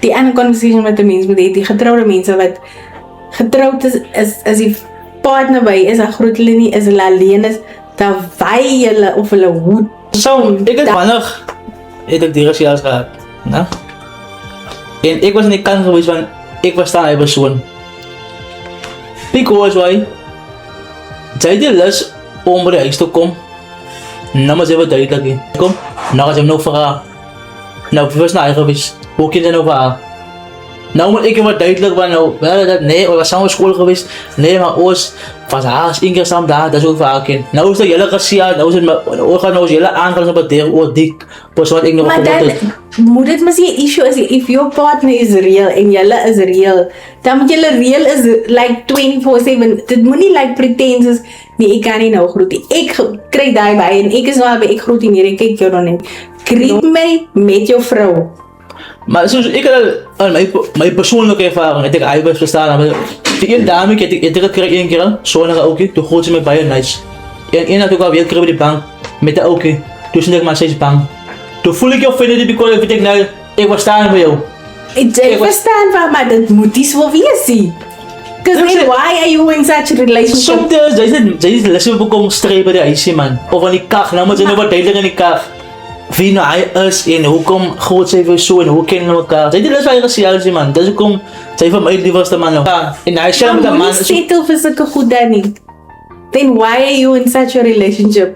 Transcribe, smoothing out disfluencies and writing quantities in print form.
die ander conversation wat 'n mens moet hê, die getroude mense wat getroud is as die partner by is, dan groet hulle nie, is hulle alleen is, dan wy hulle of hulle hoed. So, ek het wanneer het ek die gesels gehad, né? En ek was in die kant gewees van, ek verstaan hy persoon. Because why? Sy het die lus om by die huis te kom, nou maar sy wat duidelik nie. Kom, nou as hy nou vir haar, nou was na hy gewees, hoe kan sy nou vir haar? Nou moet ek wat duidelik van nou, wel dat nee, ons was samen school geweest, nee, maar ons was haast 1 keer samen daar, dat is ook voor haar kind. Nou is dat jullie gezien, nou is het, nou is jullie aangaan op het deel, oor die persoon ik nog maar dan moet het misschien een issue is, if your partner is real en jullie is real, dan moet jullie real is like 24/7, dit moet niet like pretend is, nee, ik kan niet nou groeten. Ik krijg daarbij en ik is wel bij, ik groet niet, ik kijk jou dan niet. Greet mij met jouw vrouw. Maar soos ek het my persoonlike ervaring het ek iewers verstaan, maar die een dame het ek gekry een keer, so 'n ouetjie, toe groet sy my baie nice. En een het ook al weer kry by die bank met 'n ouetjie. Toe sien ek maar sy's bang. Toe voel ek jou vinnig because ek nou ek was staan by jou. Ek verstaan van, maar dit moet nie so wees nie. Because then why are you in such a relationship? Sometimes jy is lekker bekom stry by die huisie man. Of aan die kag, nou moet jy nou wat duidelik in die kag. Wie nou hy is en hoekom groot sy vir so en hoe ken hulle mekaar. Sy het die lus baie gesien man. Dis hoekom sy vir my liewerste man nou. Ja, en hy sê met 'n man. Settle vir sulke goed dan nie. Then why are you in such a relationship?